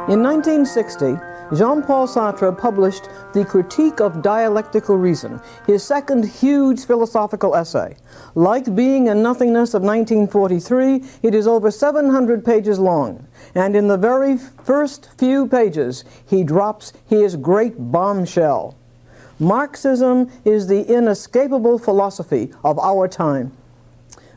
In 1960, Jean-Paul Sartre published the Critique of Dialectical Reason, his second huge philosophical essay. Like Being and Nothingness of 1943, it is over 700 pages long, and in the very first few pages, he drops his great bombshell. Marxism is the inescapable philosophy of our time.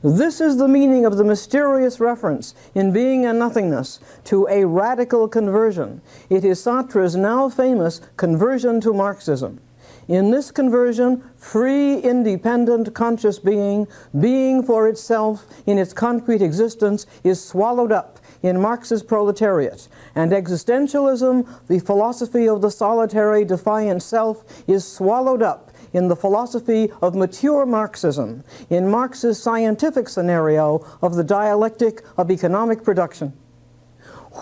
This is the meaning of the mysterious reference in Being and Nothingness to a radical conversion. It is Sartre's now famous conversion to Marxism. In this conversion, free, independent, conscious being, being for itself in its concrete existence, is swallowed up in Marx's proletariat, and existentialism, the philosophy of the solitary, defiant self, is swallowed up in the philosophy of mature Marxism, in Marx's scientific scenario of the dialectic of economic production.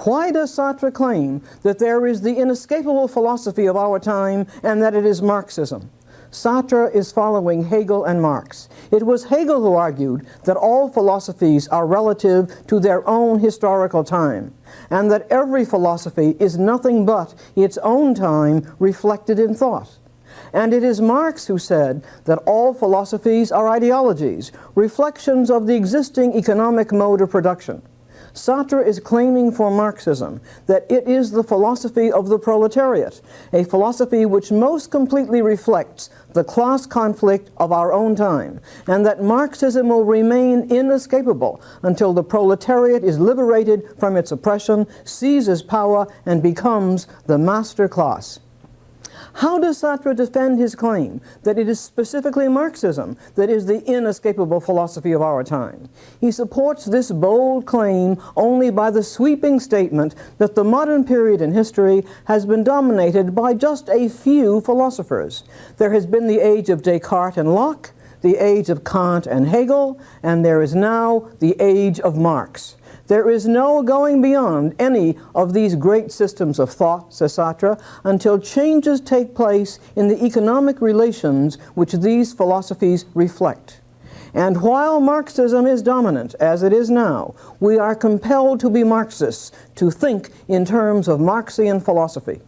Why does Sartre claim that there is the inescapable philosophy of our time and that it is Marxism? Sartre is following Hegel and Marx. It was Hegel who argued that all philosophies are relative to their own historical time, and that every philosophy is nothing but its own time reflected in thought. And it is Marx who said that all philosophies are ideologies, reflections of the existing economic mode of production. Sartre is claiming for Marxism that it is the philosophy of the proletariat, a philosophy which most completely reflects the class conflict of our own time, and that Marxism will remain inescapable until the proletariat is liberated from its oppression, seizes power, and becomes the master class. How does Sartre defend his claim that it is specifically Marxism that is the inescapable philosophy of our time? He supports this bold claim only by the sweeping statement that the modern period in history has been dominated by just a few philosophers. There has been the age of Descartes and Locke, the age of Kant and Hegel, and there is now the age of Marx. There is no going beyond any of these great systems of thought, says Sartre, until changes take place in the economic relations which these philosophies reflect. And while Marxism is dominant, as it is now, we are compelled to be Marxists, to think in terms of Marxian philosophy.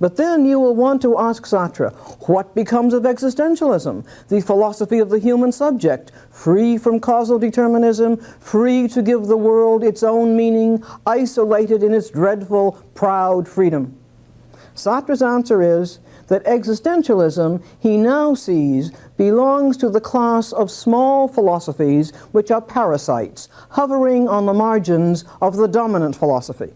But then you will want to ask Sartre, what becomes of existentialism, the philosophy of the human subject, free from causal determinism, free to give the world its own meaning, isolated in its dreadful, proud freedom? Sartre's answer is that existentialism, he now sees, belongs to the class of small philosophies which are parasites, hovering on the margins of the dominant philosophy.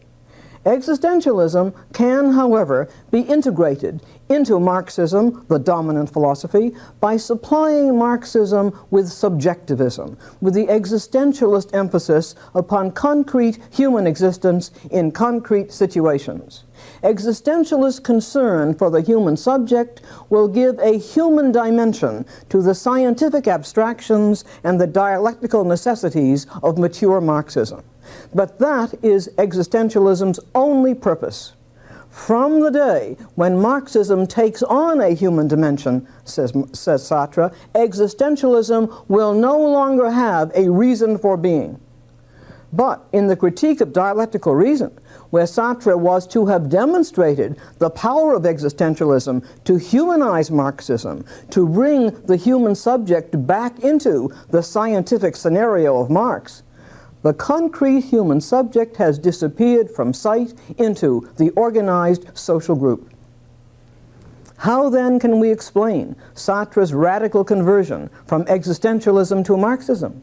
Existentialism can, however, be integrated into Marxism, the dominant philosophy, by supplying Marxism with subjectivism, with the existentialist emphasis upon concrete human existence in concrete situations. Existentialist concern for the human subject will give a human dimension to the scientific abstractions and the dialectical necessities of mature Marxism. But that is existentialism's only purpose. From the day when Marxism takes on a human dimension, says Sartre, existentialism will no longer have a reason for being. But in the Critique of Dialectical Reason, where Sartre was to have demonstrated the power of existentialism to humanize Marxism, to bring the human subject back into the scientific scenario of Marx, the concrete human subject has disappeared from sight into the organized social group. How then can we explain Sartre's radical conversion from existentialism to Marxism?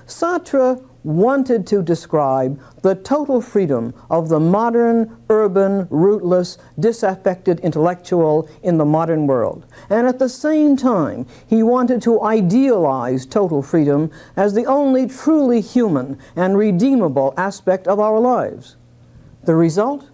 Sartre wanted to describe the total freedom of the modern, urban, rootless, disaffected intellectual in the modern world. And at the same time, he wanted to idealize total freedom as the only truly human and redeemable aspect of our lives. The result?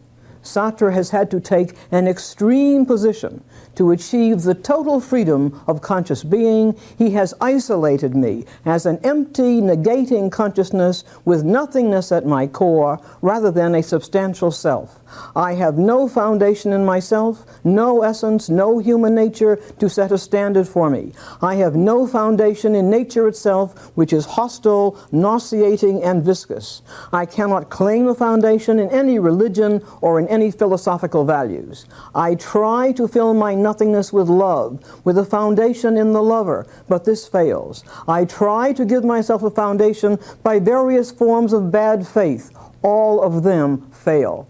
Sartre has had to take an extreme position to achieve the total freedom of conscious being. He has isolated me as an empty, negating consciousness with nothingness at my core, rather than a substantial self. I have no foundation in myself, no essence, no human nature to set a standard for me. I have no foundation in nature itself, which is hostile, nauseating, and viscous. I cannot claim a foundation in any religion or in any philosophical values. I try to fill my nothingness with love, with a foundation in the lover, but this fails. I try to give myself a foundation by various forms of bad faith. All of them fail.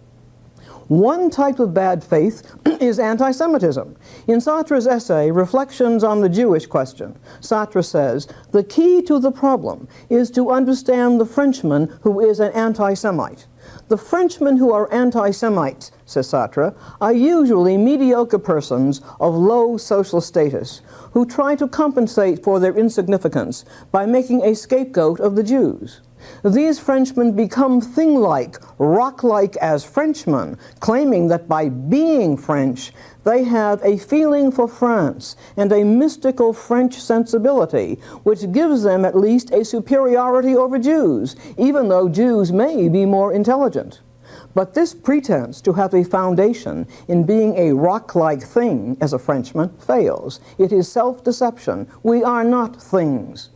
One type of bad faith is anti-Semitism. In Sartre's essay, Reflections on the Jewish Question, Sartre says, the key to the problem is to understand the Frenchman who is an anti-Semite. The Frenchmen who are anti-Semites, says Sartre, are usually mediocre persons of low social status who try to compensate for their insignificance by making a scapegoat of the Jews. These Frenchmen become thing-like, rock-like as Frenchmen, claiming that by being French, they have a feeling for France and a mystical French sensibility, which gives them at least a superiority over Jews, even though Jews may be more intelligent. But this pretense to have a foundation in being a rock-like thing as a Frenchman fails. It is self-deception. We are not things.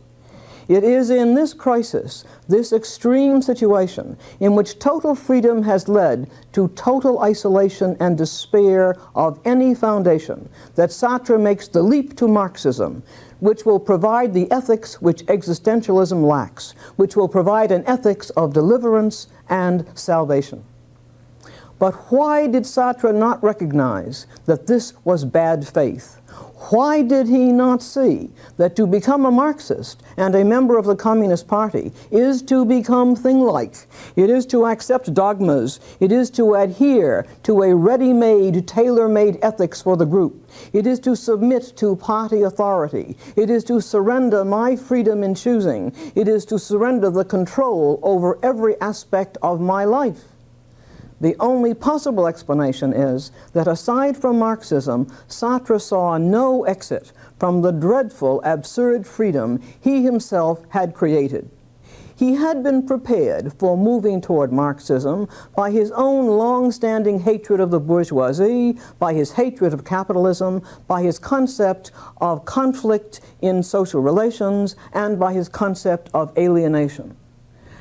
It is in this crisis, this extreme situation, in which total freedom has led to total isolation and despair of any foundation, that Sartre makes the leap to Marxism, which will provide the ethics which existentialism lacks, which will provide an ethics of deliverance and salvation. But why did Sartre not recognize that this was bad faith? Why did he not see that to become a Marxist and a member of the Communist Party is to become thing-like? It is to accept dogmas. It is to adhere to a ready-made, tailor-made ethics for the group. It is to submit to party authority. It is to surrender my freedom in choosing. It is to surrender the control over every aspect of my life. The only possible explanation is that aside from Marxism, Sartre saw no exit from the dreadful, absurd freedom he himself had created. He had been prepared for moving toward Marxism by his own long-standing hatred of the bourgeoisie, by his hatred of capitalism, by his concept of conflict in social relations, and by his concept of alienation.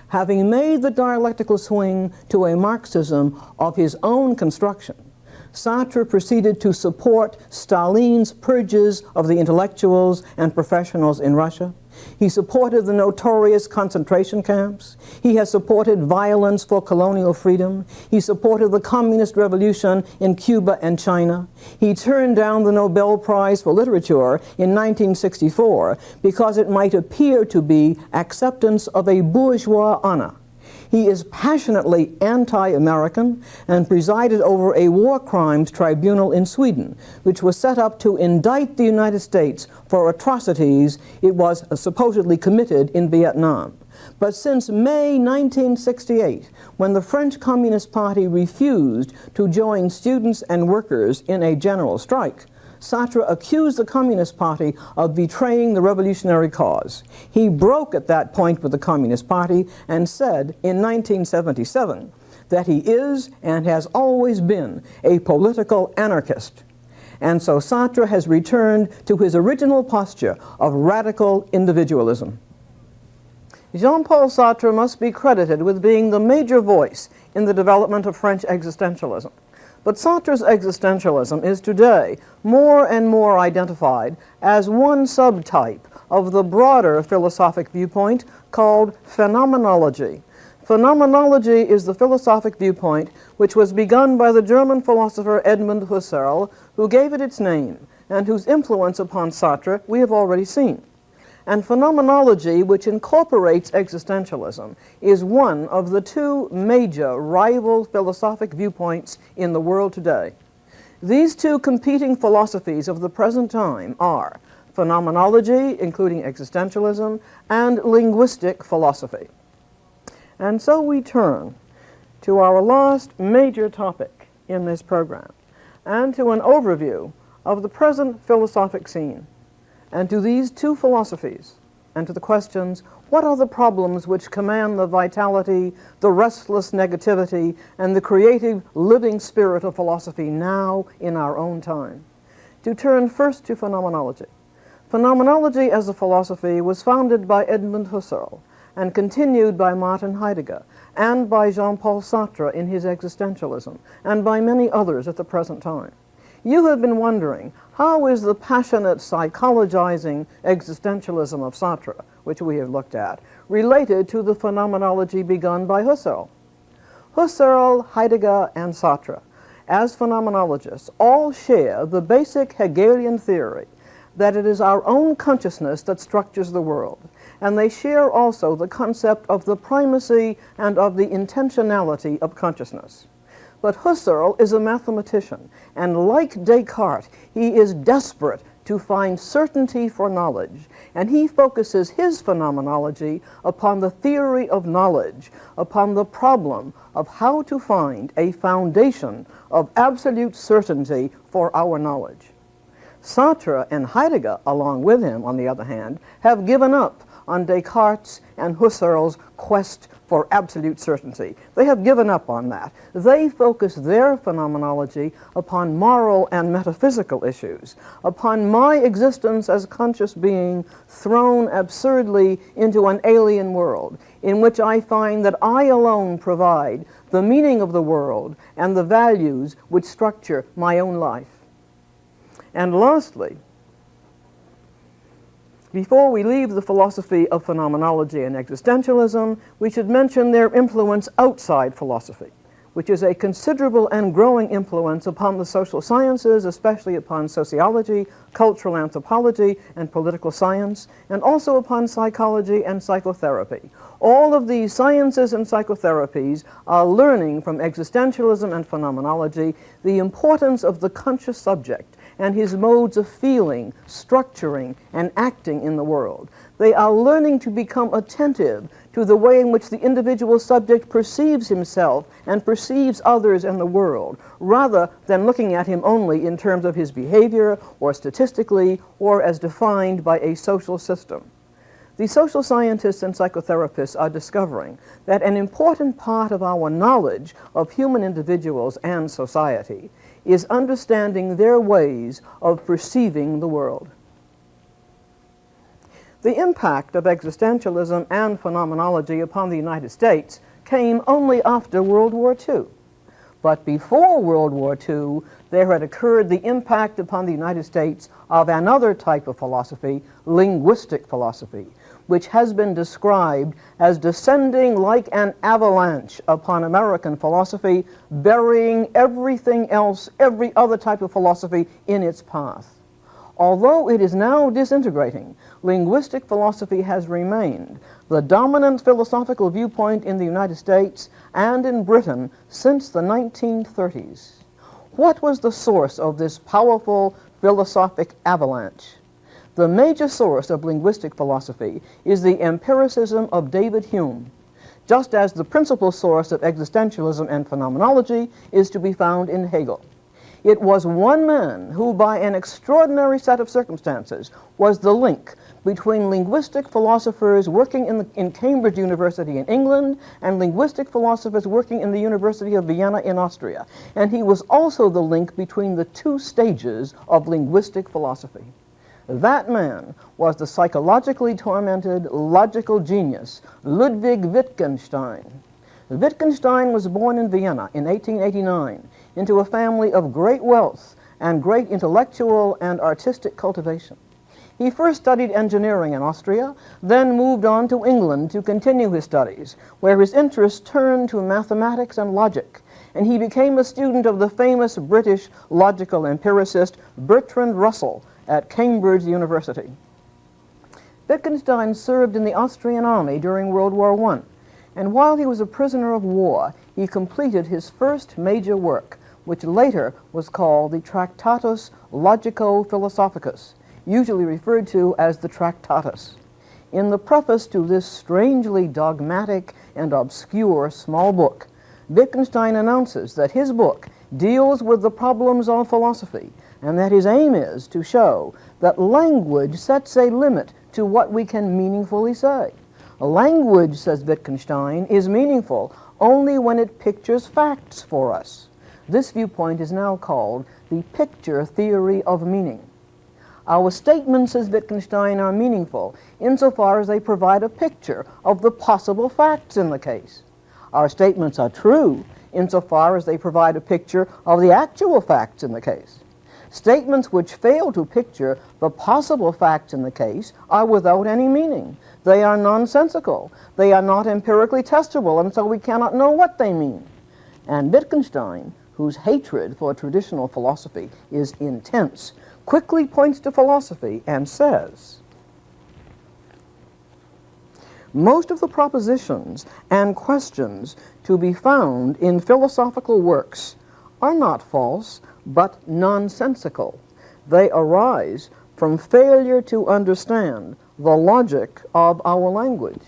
Having made the dialectical swing to a Marxism of his own construction, Sartre proceeded to support Stalin's purges of the intellectuals and professionals in Russia. He supported the notorious concentration camps. He has supported violence for colonial freedom. He supported the communist revolution in Cuba and China. He turned down the Nobel Prize for Literature in 1964 because it might appear to be acceptance of a bourgeois honor. He is passionately anti-American and presided over a war crimes tribunal in Sweden, which was set up to indict the United States for atrocities it was supposedly committed in Vietnam. But since May 1968, when the French Communist Party refused to join students and workers in a general strike, Sartre accused the Communist Party of betraying the revolutionary cause. He broke at that point with the Communist Party and said in 1977 that he is and has always been a political anarchist. And so Sartre has returned to his original posture of radical individualism. Jean-Paul Sartre must be credited with being the major voice in the development of French existentialism. But Sartre's existentialism is today more and more identified as one subtype of the broader philosophic viewpoint called phenomenology. Phenomenology is the philosophic viewpoint which was begun by the German philosopher Edmund Husserl, who gave it its name, and whose influence upon Sartre we have already seen. And phenomenology, which incorporates existentialism, is one of the two major rival philosophic viewpoints in the world today. These two competing philosophies of the present time are phenomenology, including existentialism, and linguistic philosophy. And so we turn to our last major topic in this program, and to an overview of the present philosophic scene, and to these two philosophies, and to the questions, what are the problems which command the vitality, the restless negativity, and the creative living spirit of philosophy now in our own time? To turn first to phenomenology. Phenomenology as a philosophy was founded by Edmund Husserl and continued by Martin Heidegger and by Jean-Paul Sartre in his existentialism and by many others at the present time. You have been wondering, how is the passionate psychologizing existentialism of Sartre, which we have looked at, related to the phenomenology begun by Husserl? Husserl, Heidegger, and Sartre, as phenomenologists, all share the basic Hegelian theory that it is our own consciousness that structures the world, and they share also the concept of the primacy and of the intentionality of consciousness. But Husserl is a mathematician, and like Descartes, he is desperate to find certainty for knowledge, and he focuses his phenomenology upon the theory of knowledge, upon the problem of how to find a foundation of absolute certainty for our knowledge. Sartre and Heidegger, along with him, on the other hand, have given up on Descartes and Husserl's quest for absolute certainty. They have given up on that. They focus their phenomenology upon moral and metaphysical issues, upon my existence as a conscious being thrown absurdly into an alien world, in which I find that I alone provide the meaning of the world and the values which structure my own life. And lastly, before we leave the philosophy of phenomenology and existentialism, we should mention their influence outside philosophy, which is a considerable and growing influence upon the social sciences, especially upon sociology, cultural anthropology, and political science, and also upon psychology and psychotherapy. All of these sciences and psychotherapies are learning from existentialism and phenomenology the importance of the conscious subject and his modes of feeling, structuring, and acting in the world. They are learning to become attentive to the way in which the individual subject perceives himself and perceives others and the world, rather than looking at him only in terms of his behavior or statistically or as defined by a social system. The social scientists and psychotherapists are discovering that an important part of our knowledge of human individuals and society is understanding their ways of perceiving the world. The impact of existentialism and phenomenology upon the United States came only after World War II. But before World War II, there had occurred the impact upon the United States of another type of philosophy, linguistic philosophy, which has been described as descending like an avalanche upon American philosophy, burying everything else, every other type of philosophy in its path. Although it is now disintegrating, linguistic philosophy has remained the dominant philosophical viewpoint in the United States and in Britain since the 1930s. What was the source of this powerful philosophic avalanche? The major source of linguistic philosophy is the empiricism of David Hume, just as the principal source of existentialism and phenomenology is to be found in Hegel. It was one man who, by an extraordinary set of circumstances, was the link between linguistic philosophers working in Cambridge University in England and linguistic philosophers working in the University of Vienna in Austria. And he was also the link between the two stages of linguistic philosophy. That man was the psychologically tormented, logical genius, Ludwig Wittgenstein. Wittgenstein was born in Vienna in 1889 into a family of great wealth and great intellectual and artistic cultivation. He first studied engineering in Austria, then moved on to England to continue his studies, where his interests turned to mathematics and logic, and he became a student of the famous British logical empiricist Bertrand Russell at Cambridge University. Wittgenstein served in the Austrian army during World War I, and while he was a prisoner of war, he completed his first major work, which later was called the Tractatus Logico-Philosophicus, usually referred to as the Tractatus. In the preface to this strangely dogmatic and obscure small book, Wittgenstein announces that his book deals with the problems of philosophy, and that his aim is to show that language sets a limit to what we can meaningfully say. Language, says Wittgenstein, is meaningful only when it pictures facts for us. This viewpoint is now called the picture theory of meaning. Our statements, says Wittgenstein, are meaningful insofar as they provide a picture of the possible facts in the case. Our statements are true insofar as they provide a picture of the actual facts in the case. Statements which fail to picture the possible facts in the case are without any meaning. They are nonsensical. They are not empirically testable, and so we cannot know what they mean. And Wittgenstein, whose hatred for traditional philosophy is intense, quickly points to philosophy and says, most of the propositions and questions to be found in philosophical works are not false, but nonsensical. They arise from failure to understand the logic of our language.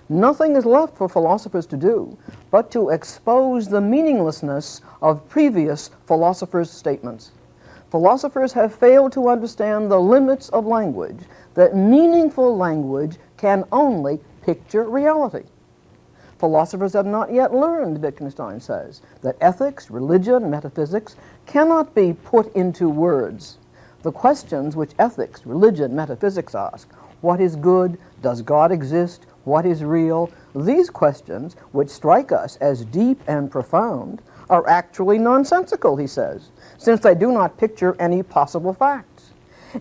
Nothing is left for philosophers to do but to expose the meaninglessness of previous philosophers' statements. Philosophers have failed to understand the limits of language, that meaningful language can only picture reality. Philosophers have not yet learned, Wittgenstein says, that ethics, religion, metaphysics cannot be put into words. The questions which ethics, religion, metaphysics ask, what is good? Does God exist? What is real? These questions, which strike us as deep and profound, are actually nonsensical, he says, since they do not picture any possible facts.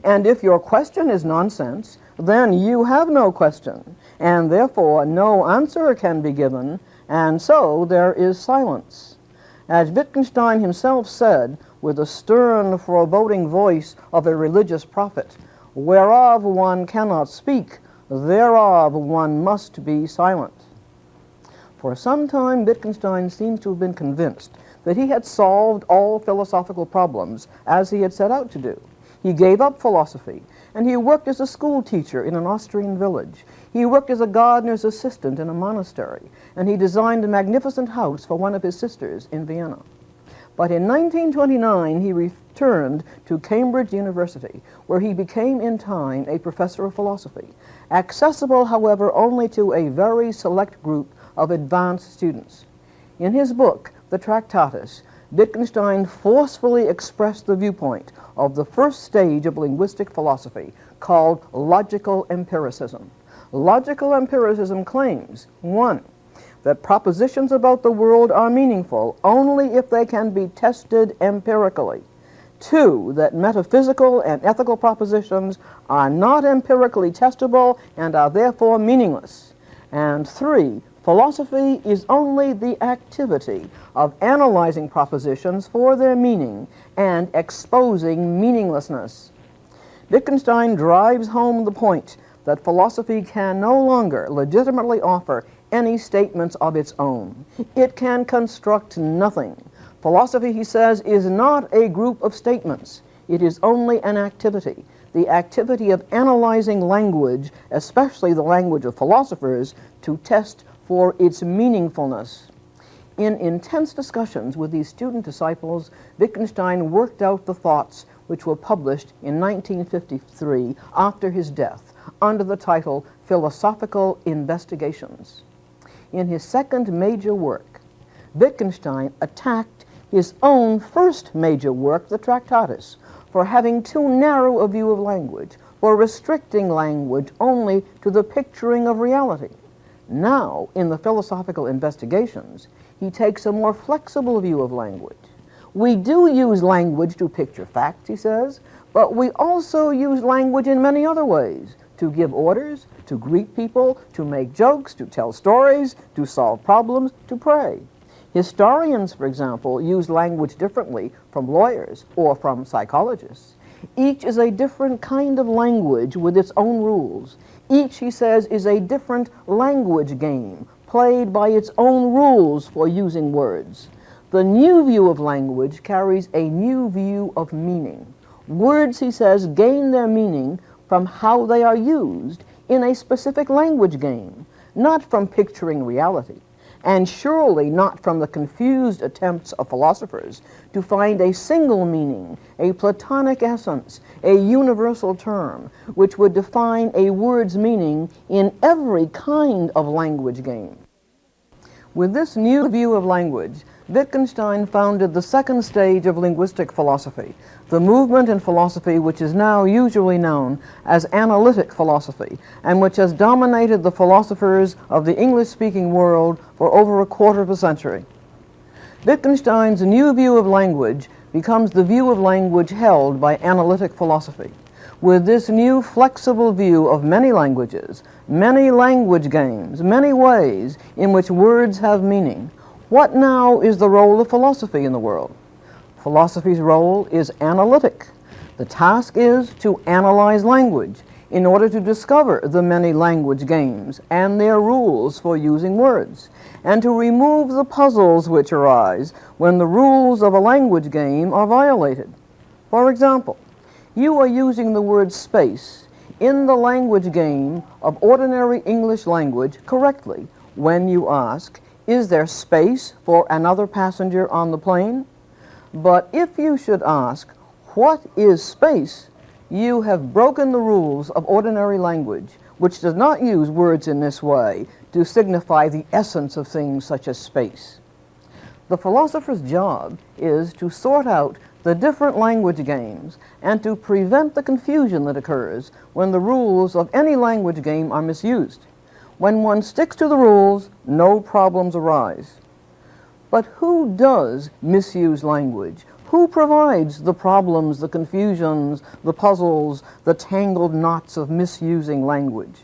And if your question is nonsense, then you have no question, and therefore no answer can be given, and so there is silence. As Wittgenstein himself said, with the stern, foreboding voice of a religious prophet, whereof one cannot speak, thereof one must be silent. For some time, Wittgenstein seems to have been convinced that he had solved all philosophical problems as he had set out to do. He gave up philosophy, and he worked as a school teacher in an Austrian village. He worked as a gardener's assistant in a monastery, and he designed a magnificent house for one of his sisters in Vienna. But in 1929, he returned to Cambridge University, where he became in time a professor of philosophy, accessible, however, only to a very select group of advanced students. In his book, the Tractatus, Wittgenstein forcefully expressed the viewpoint of the first stage of linguistic philosophy, called logical empiricism. Logical empiricism claims, 1, that propositions about the world are meaningful only if they can be tested empirically. 2, that metaphysical and ethical propositions are not empirically testable and are therefore meaningless. And 3, philosophy is only the activity of analyzing propositions for their meaning and exposing meaninglessness. Wittgenstein drives home the point that philosophy can no longer legitimately offer any statements of its own. It can construct nothing. Philosophy, he says, is not a group of statements. It is only an activity, the activity of analyzing language, especially the language of philosophers, to test for its meaningfulness. In intense discussions with these student disciples, Wittgenstein worked out the thoughts which were published in 1953 after his death under the title Philosophical Investigations. In his second major work, Wittgenstein attacked his own first major work, the Tractatus, for having too narrow a view of language, for restricting language only to the picturing of reality. Now, in the Philosophical Investigations, he takes a more flexible view of language. We do use language to picture facts, he says, but we also use language in many other ways, to give orders, to greet people, to make jokes, to tell stories, to solve problems, to pray. Historians, for example, use language differently from lawyers or from psychologists. Each is a different kind of language with its own rules. Each, he says, is a different language game, played by its own rules for using words. The new view of language carries a new view of meaning. Words, he says, gain their meaning from how they are used in a specific language game, not from picturing reality. and surely not from the confused attempts of philosophers to find a single meaning, a Platonic essence, a universal term, which would define a word's meaning in every kind of language game. With this new view of language, Wittgenstein founded the second stage of linguistic philosophy, the movement in philosophy which is now usually known as analytic philosophy, and which has dominated the philosophers of the English-speaking world for over a quarter of a century. Wittgenstein's new view of language becomes the view of language held by analytic philosophy. With this new flexible view of many languages, many language games, many ways in which words have meaning, what now is the role of philosophy in the world? Philosophy's role is analytic. The task is to analyze language in order to discover the many language games and their rules for using words, and to remove the puzzles which arise when the rules of a language game are violated. For example, you are using the word space in the language game of ordinary English language correctly when you ask, is there space for another passenger on the plane? But if you should ask, what is space? You have broken the rules of ordinary language, which does not use words in this way to signify the essence of things such as space. The philosopher's job is to sort out the different language games and to prevent the confusion that occurs when the rules of any language game are misused. When one sticks to the rules, no problems arise. But who does misuse language? Who provides the problems, the confusions, the puzzles, the tangled knots of misusing language?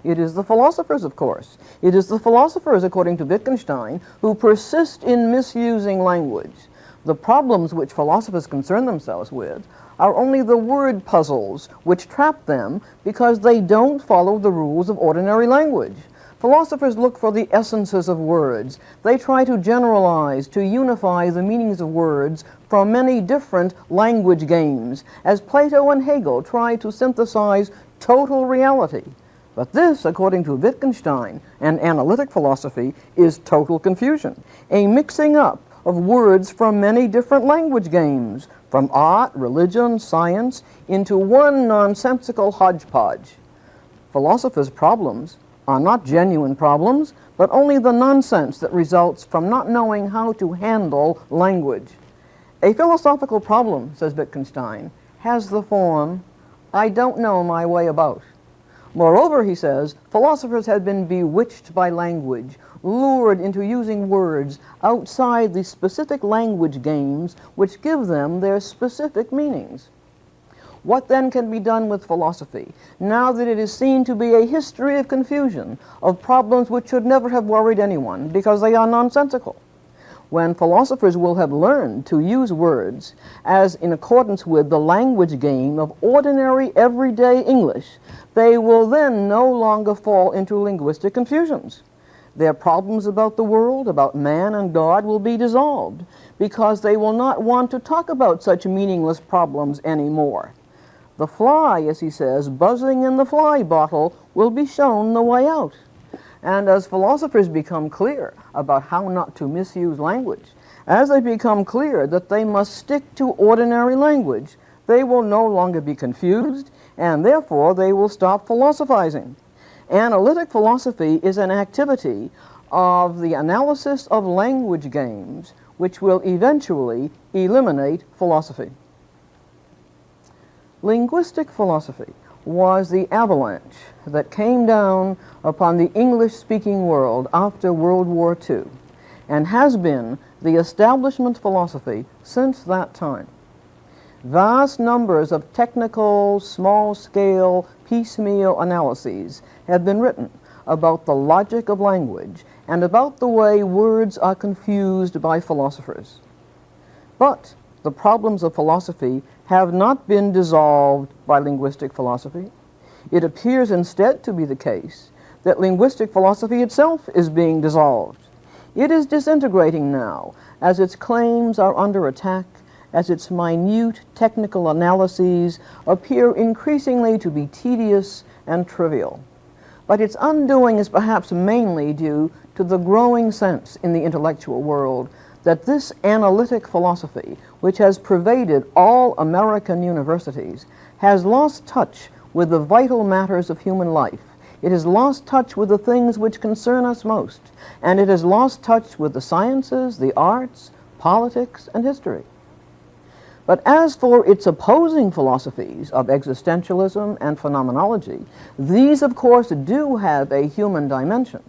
It is the philosophers, of course. It is the philosophers, according to Wittgenstein, who persist in misusing language. The problems which philosophers concern themselves with are only the word puzzles which trap them because they don't follow the rules of ordinary language. Philosophers look for the essences of words. They try to generalize, to unify the meanings of words from many different language games, as Plato and Hegel try to synthesize total reality. But this, according to Wittgenstein and analytic philosophy, is total confusion, a mixing up of words from many different language games, from art, religion, science, into one nonsensical hodgepodge. Philosophers' problems are not genuine problems, but only the nonsense that results from not knowing how to handle language. A philosophical problem, says Wittgenstein, has the form, I don't know my way about. Moreover, he says, philosophers have been bewitched by language, lured into using words outside the specific language games which give them their specific meanings. What then can be done with philosophy, now that it is seen to be a history of confusion, of problems which should never have worried anyone because they are nonsensical? When philosophers will have learned to use words as in accordance with the language game of ordinary everyday English, they will then no longer fall into linguistic confusions. Their problems about the world, about man and God, will be dissolved because they will not want to talk about such meaningless problems anymore. The fly, as he says, buzzing in the fly bottle will be shown the way out. And as philosophers become clear about how not to misuse language, as they become clear that they must stick to ordinary language, they will no longer be confused, and therefore they will stop philosophizing. Analytic philosophy is an activity of the analysis of language games, which will eventually eliminate philosophy. Linguistic philosophy was the avalanche that came down upon the English-speaking world after World War II, and has been the establishment philosophy since that time. Vast numbers of technical, small-scale, piecemeal analyses have been written about the logic of language and about the way words are confused by philosophers. But the problems of philosophy have not been dissolved by linguistic philosophy. It appears instead to be the case that linguistic philosophy itself is being dissolved. It is disintegrating now as its claims are under attack, as its minute technical analyses appear increasingly to be tedious and trivial. But its undoing is perhaps mainly due to the growing sense in the intellectual world that this analytic philosophy, which has pervaded all American universities, has lost touch with the vital matters of human life. It has lost touch with the things which concern us most, and it has lost touch with the sciences, the arts, politics, and history. But as for its opposing philosophies of existentialism and phenomenology, these of course do have a human dimension.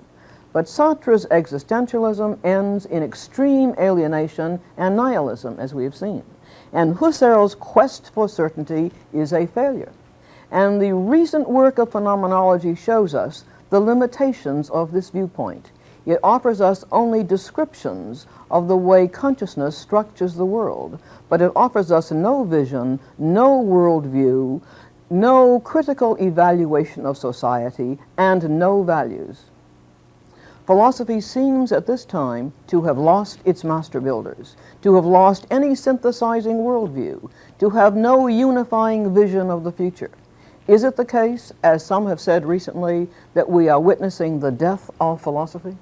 But Sartre's existentialism ends in extreme alienation and nihilism, as we have seen. And Husserl's quest for certainty is a failure. And the recent work of phenomenology shows us the limitations of this viewpoint. It offers us only descriptions of the way consciousness structures the world, but it offers us no vision, no worldview, no critical evaluation of society, and no values. Philosophy seems at this time to have lost its master builders, to have lost any synthesizing worldview, to have no unifying vision of the future. Is it the case, as some have said recently, that we are witnessing the death of philosophy?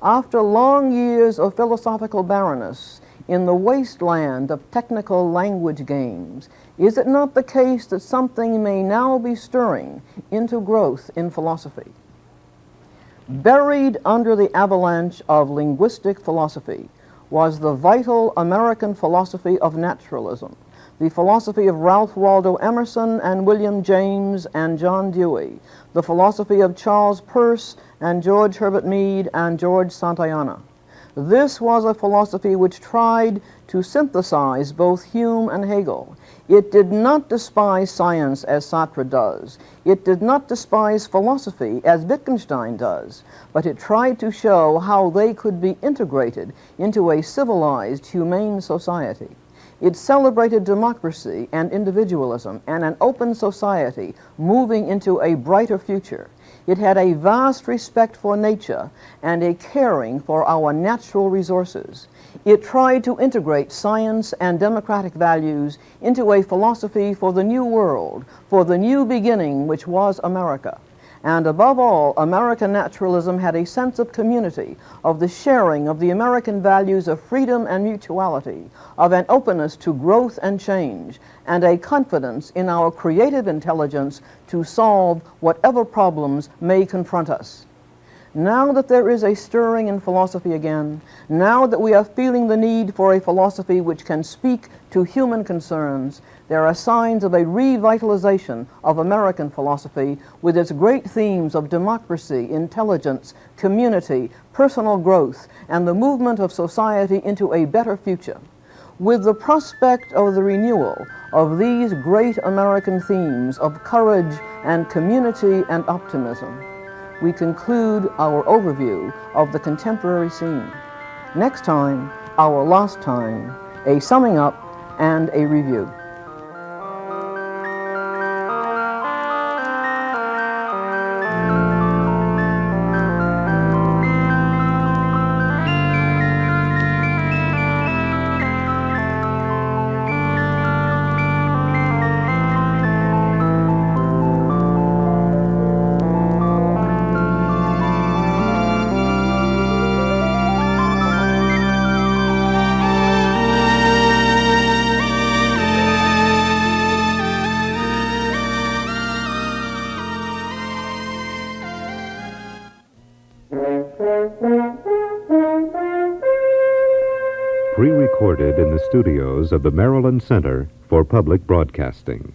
After long years of philosophical barrenness in the wasteland of technical language games, is it not the case that something may now be stirring into growth in philosophy? Buried under the avalanche of linguistic philosophy was the vital American philosophy of naturalism, the philosophy of Ralph Waldo Emerson and William James and John Dewey, the philosophy of Charles Peirce and George Herbert Mead and George Santayana. This was a philosophy which tried to synthesize both Hume and Hegel. It did not despise science as Sartre does. It did not despise philosophy as Wittgenstein does, but it tried to show how they could be integrated into a civilized, humane society. It celebrated democracy and individualism and an open society moving into a brighter future. It had a vast respect for nature and a caring for our natural resources. It tried to integrate science and democratic values into a philosophy for the new world, for the new beginning which was America. And above all, American naturalism had a sense of community, of the sharing of the American values of freedom and mutuality, of an openness to growth and change, and a confidence in our creative intelligence to solve whatever problems may confront us. Now that there is a stirring in philosophy again, now that we are feeling the need for a philosophy which can speak to human concerns, there are signs of a revitalization of American philosophy with its great themes of democracy, intelligence, community, personal growth, and the movement of society into a better future. With the prospect of the renewal of these great American themes of courage and community and optimism, we conclude our overview of the contemporary scene. Next time, our lost time, a summing up and a review. Pre-recorded in the studios of the Maryland Center for Public Broadcasting.